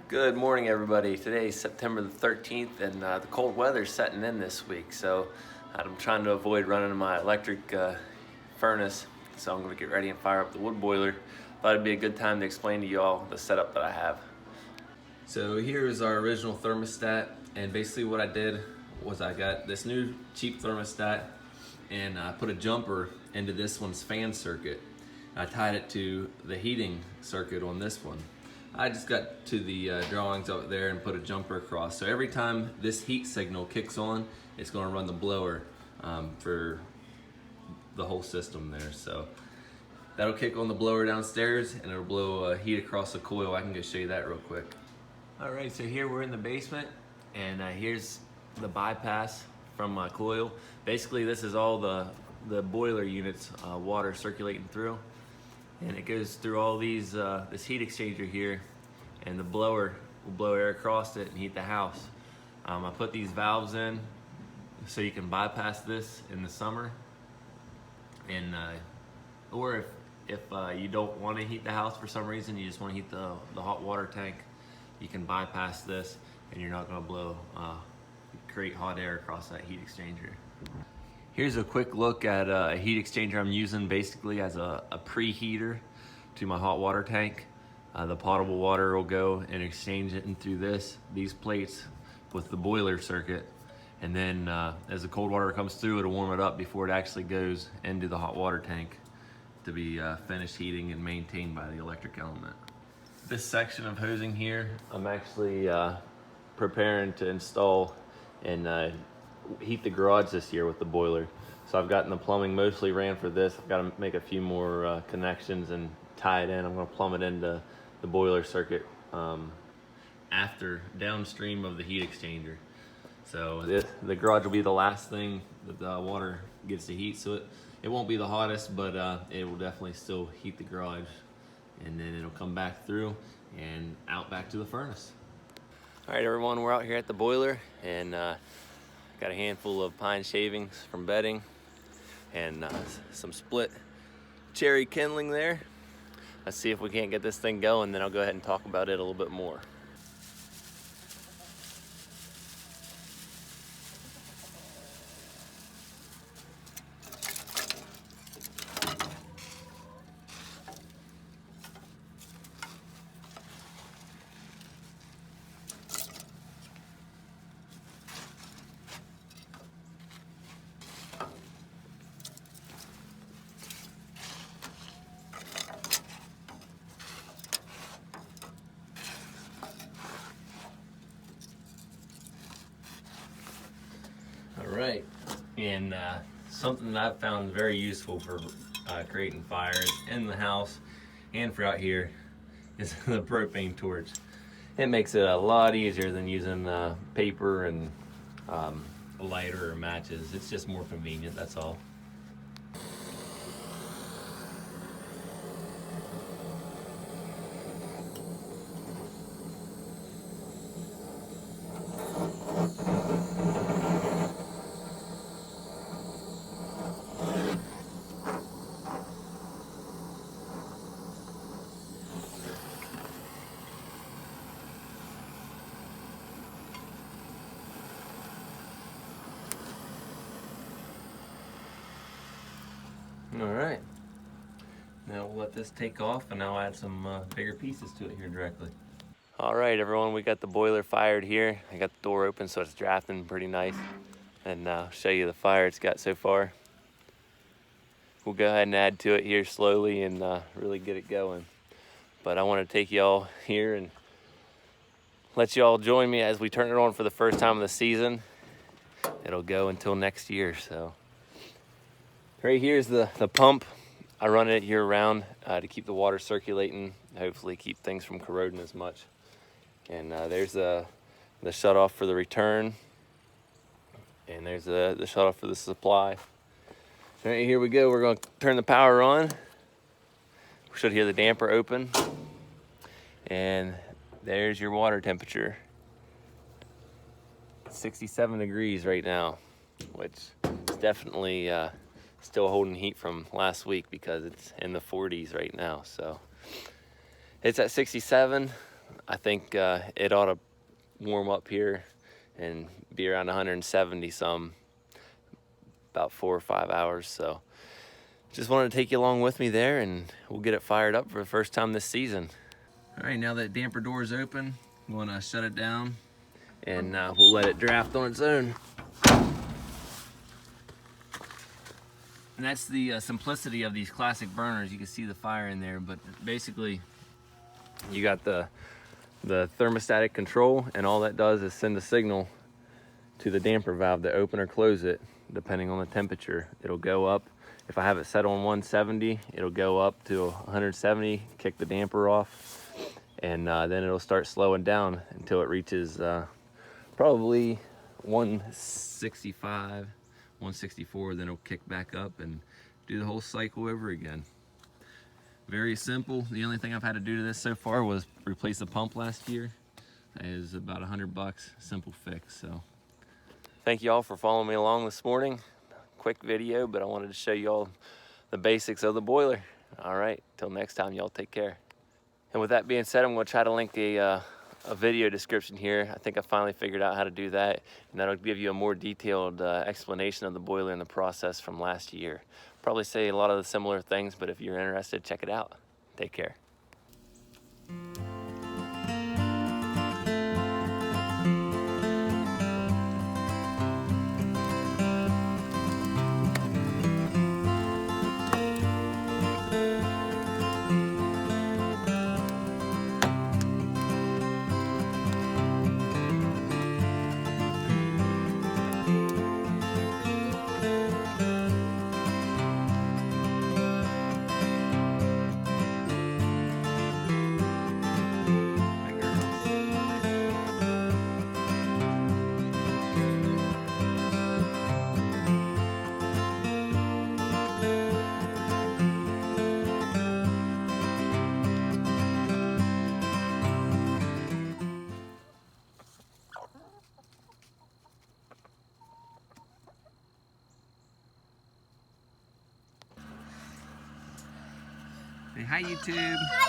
Good morning, everybody. Today is September the 13th, and the cold weather's setting in this week, so I'm trying to avoid running my electric furnace, so I'm going to get ready and fire up the wood boiler. Thought it'd be a good time to explain to you all the setup that I have. So here is our original thermostat, and basically what I did was I got this new cheap thermostat, and I put a jumper into this one's fan circuit. I tied it to the heating circuit on this one. I just got to the drawings up there and put a jumper across. So every time this heat signal kicks on, it's going to run the blower for the whole system there. So that'll kick on the blower downstairs and it'll blow heat across the coil. I can just show you that real quick. All right, so here we're in the basement, and here's the bypass from my coil. Basically, this is all the boiler units, water circulating through. And it goes through all these, this heat exchanger here, and the blower will blow air across it and heat the house. I put these valves in so you can bypass this in the summer, and or if you don't want to heat the house for some reason, you just want to heat the hot water tank, you can bypass this, and you're not going to create hot air across that heat exchanger. Here's a quick look at a heat exchanger I'm using basically as a preheater to my hot water tank. The potable water will go and exchange it in through these plates with the boiler circuit. And then as the cold water comes through, it'll warm it up before it actually goes into the hot water tank to be finished heating and maintained by the electric element. This section of hosing here, I'm actually preparing to install and heat the garage this year with the boiler. So I've gotten the plumbing mostly ran for this. I've got to make a few more connections and tie it in. I'm going to plumb it into the boiler circuit after downstream of the heat exchanger. So the garage will be the last thing that the water gets to heat. So it won't be the hottest, but it will definitely still heat the garage, and then it'll come back through and out back to the furnace. All right, everyone, we're out here at the boiler, and got a handful of pine shavings from bedding and some split cherry kindling there. Let's see if we can't get this thing going, then I'll go ahead and talk about it a little bit more. All right, and something that I've found very useful for creating fires in the house and for out here is the propane torch. It makes it a lot easier than using paper and a lighter or matches. It's just more convenient, that's all. All right, now we'll let this take off, and I'll add some bigger pieces to it here directly. All right, everyone, we got the boiler fired here. I got the door open, so it's drafting pretty nice. And I'll show you the fire it's got so far. We'll go ahead and add to it here slowly and really get it going. But I want to take y'all here and let y'all join me as we turn it on for the first time of the season. It'll go until next year, so. Right here's the pump. I run it year round to keep the water circulating, hopefully keep things from corroding as much. And there's the shut off for the return, and there's the shut off for the supply. All right, here we go. We're going to turn the power on. We should hear the damper open, and there's your water temperature. 67 degrees right now, which is definitely still holding heat from last week because it's in the 40s right now. So it's at 67. I think it ought to warm up here and be around 170 some, about 4 or 5 hours. So just wanted to take you along with me there, and we'll get it fired up for the first time this season. All right, now that damper door is open, I'm gonna shut it down and we'll let it draft on its own. And that's the simplicity of these classic burners. You can see the fire in there, but basically you got the thermostatic control, and all that does is send a signal to the damper valve to open or close it depending on the temperature. It'll go up. If I have it set on 170, it'll go up to 170, kick the damper off, and then it'll start slowing down until it reaches probably 165, 164, then it'll kick back up and do the whole cycle over again. Very simple. The only thing I've had to do to this so far was replace the pump last year. It is about $100, simple fix. So thank you all for following me along this morning. Quick video, but I wanted to show you all the basics of the boiler. All right, till next time, y'all take care. And with that being said, I'm gonna try to link a video description here. I think I finally figured out how to do that, and that'll give you a more detailed explanation of the boiler and the process from last year. Probably say a lot of the similar things, but if you're interested, check it out. Take care. Say hi, YouTube.